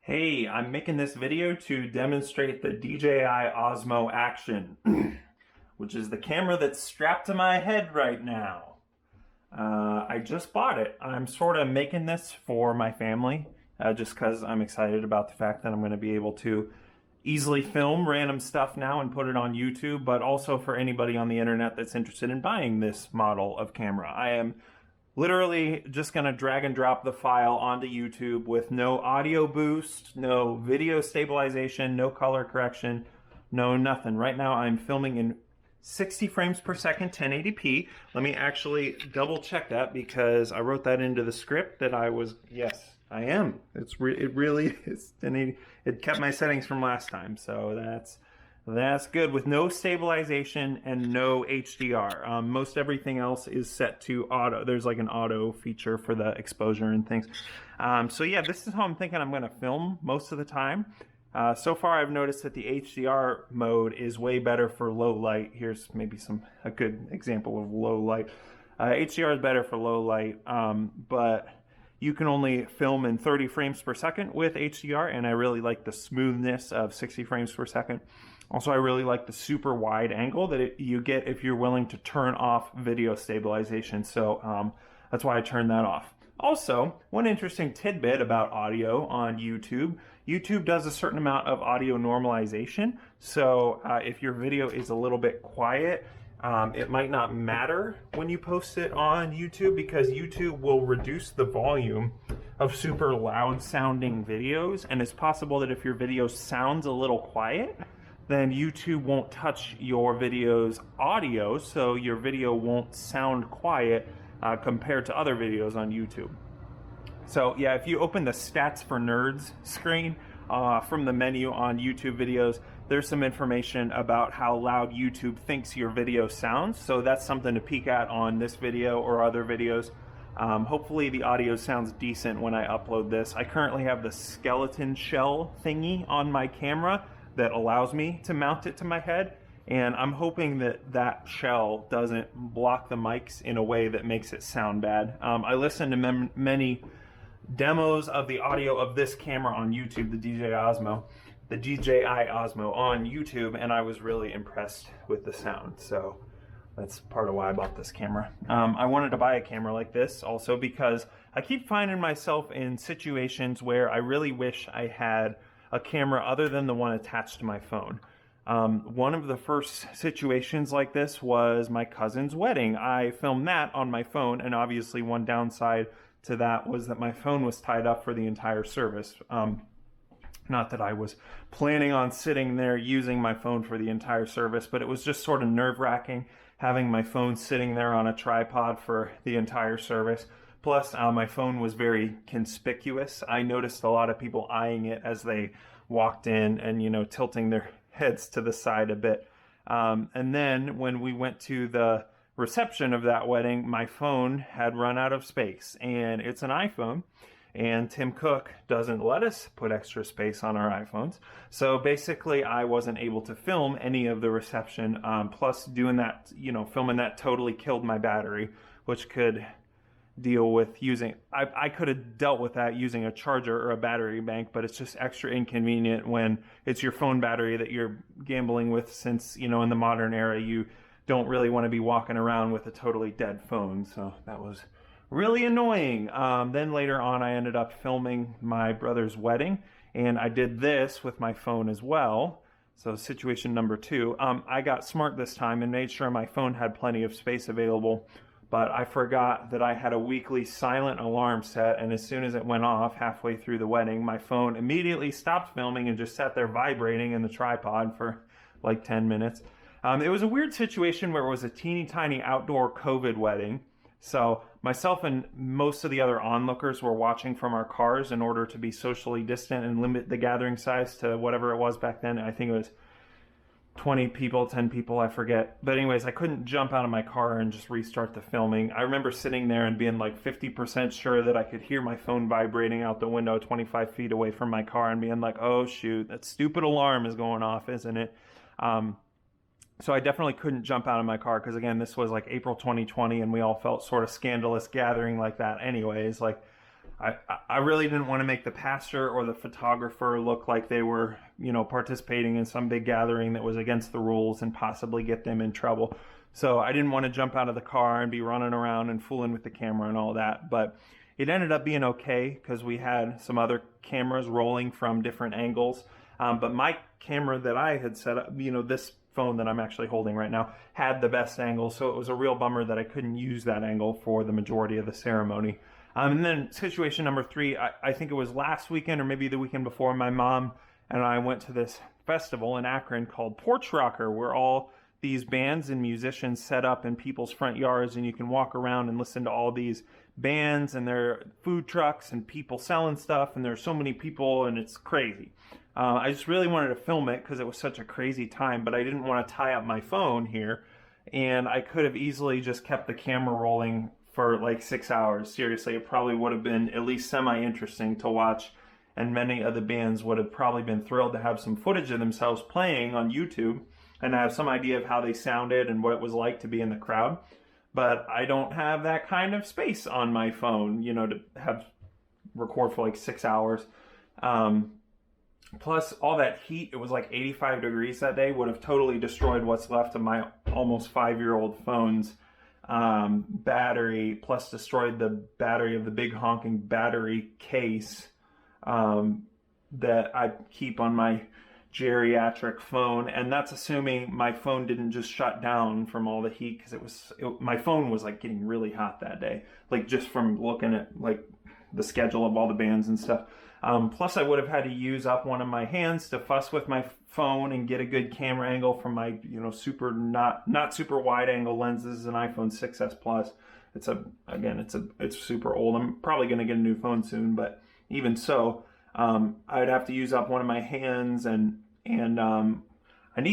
Hey, I'm making this video to demonstrate the DJI Osmo Action, which is the camera that's strapped to my head right now. I just bought it. I'm sort of making this for my family, just because I'm excited about the fact that I'm going to be able to easily film random stuff now and put it on YouTube, but also for anybody on the internet that's interested in buying this model of camera. I am literally just going to drag and drop the file onto YouTube with no audio boost, no video stabilization, no color correction, no nothing. Right now I'm filming in 60 frames per second, 1080p. Let me actually double check that because I wrote that into the script that I was, yes, I am. It really is 1080. It kept my settings from last time, so that's good, with no stabilization and no HDR. Most everything else is set to auto. There's like an auto feature for the exposure and things. So yeah, this is how I'm thinking I'm going to film most of the time. So far I've noticed that the HDR mode is way better for low light. Here's maybe a good example of low light. HDR is better for low light, but you can only film in 30 frames per second with HDR, and I really like the smoothness of 60 frames per second. Also, I really like the super wide angle that you get if you're willing to turn off video stabilization. So that's why I turned that off. Also, one interesting tidbit about audio on YouTube, YouTube does a certain amount of audio normalization. So if your video is a little bit quiet, it might not matter when you post it on YouTube, because YouTube will reduce the volume of super loud sounding videos. And it's possible that if your video sounds a little quiet, then YouTube won't touch your video's audio, so your video won't sound quiet compared to other videos on YouTube. So yeah, if you open the Stats for Nerds screen from the menu on YouTube videos, there's some information about how loud YouTube thinks your video sounds. So that's something to peek at on this video or other videos. Hopefully the audio sounds decent when I upload this. I currently have the skeleton shell thingy on my camera that allows me to mount it to my head, and I'm hoping that that shell doesn't block the mics in a way that makes it sound bad. I listened to many demos of the audio of this camera on YouTube, the DJI Osmo on YouTube, and I was really impressed with the sound. So that's part of why I bought this camera. I wanted to buy a camera like this also because I keep finding myself in situations where I really wish I had a camera other than the one attached to my phone. One of the first situations like this was my cousin's wedding. I filmed that on my phone, and obviously one downside to that was that my phone was tied up for the entire service. Not that I was planning on sitting there using my phone for the entire service, but it was just sort of nerve-wracking having my phone sitting there on a tripod for the entire service. Plus, my phone was very conspicuous. I noticed a lot of people eyeing it as they walked in and, you know, tilting their heads to the side a bit. And then when we went to the reception of that wedding, my phone had run out of space. And it's an iPhone, and Tim Cook doesn't let us put extra space on our iPhones. So basically, I wasn't able to film any of the reception. Plus, doing that, you know, filming that totally killed my battery, which could deal with using, I could have dealt with that using a charger or a battery bank, but it's just extra inconvenient when it's your phone battery that you're gambling with, since, you know, in the modern era, you don't really want to be walking around with a totally dead phone. So that was really annoying. Then later on, I ended up filming my brother's wedding, and I did this with my phone as well. So situation number two, I got smart this time and made sure my phone had plenty of space available. But I forgot that I had a weekly silent alarm set, and as soon as it went off halfway through the wedding, my phone immediately stopped filming and just sat there vibrating in the tripod for like 10 minutes. It was a weird situation where it was a teeny tiny outdoor COVID wedding. So myself and most of the other onlookers were watching from our cars in order to be socially distant and limit the gathering size to whatever it was back then. I think it was 20 people, 10 people, I forget. But anyways, I couldn't jump out of my car and just restart the filming. I remember sitting there and being like 50% sure that I could hear my phone vibrating out the window 25 feet away from my car and being like, oh shoot, that stupid alarm is going off, isn't it? So I definitely couldn't jump out of my car because, again, this was like April 2020 and we all felt sort of scandalous gathering like that anyways. Like, I really didn't want to make the pastor or the photographer look like they were, participating in some big gathering that was against the rules and possibly get them in trouble. So I didn't want to jump out of the car and be running around and fooling with the camera and all that. But it ended up being okay because we had some other cameras rolling from different angles. But my camera that I had set up, this phone that I'm actually holding right now, had the best angle. So it was a real bummer that I couldn't use that angle for the majority of the ceremony. And then situation number 3, I think it was last weekend or maybe the weekend before, my mom and I went to this festival in Akron called Porch Rocker, where all these bands and musicians set up in people's front yards, and you can walk around and listen to all these bands and their food trucks and people selling stuff, and there's so many people, and it's crazy. I just really wanted to film it because it was such a crazy time, but I didn't want to tie up my phone here, and I could have easily just kept the camera rolling for like 6 hours. Seriously, it probably would have been at least semi-interesting to watch, and many of the bands would have probably been thrilled to have some footage of themselves playing on YouTube and have some idea of how they sounded and what it was like to be in the crowd. But I don't have that kind of space on my phone, to have record for like 6 hours. Plus all that heat, it was like 85 degrees that day, would have totally destroyed what's left of my almost 5-year-old phone's battery, plus destroyed the battery of the big honking battery case that I keep on my geriatric phone. And that's assuming my phone didn't just shut down from all the heat, because my phone was like getting really hot that day, like just from looking at like the schedule of all the bands and stuff. Plus I would have had to use up one of my hands to fuss with my phone and get a good camera angle from my, super not super wide angle lenses, an iPhone 6s Plus. It's super old. I'm probably going to get a new phone soon, but even so, I'd have to use up one of my hands and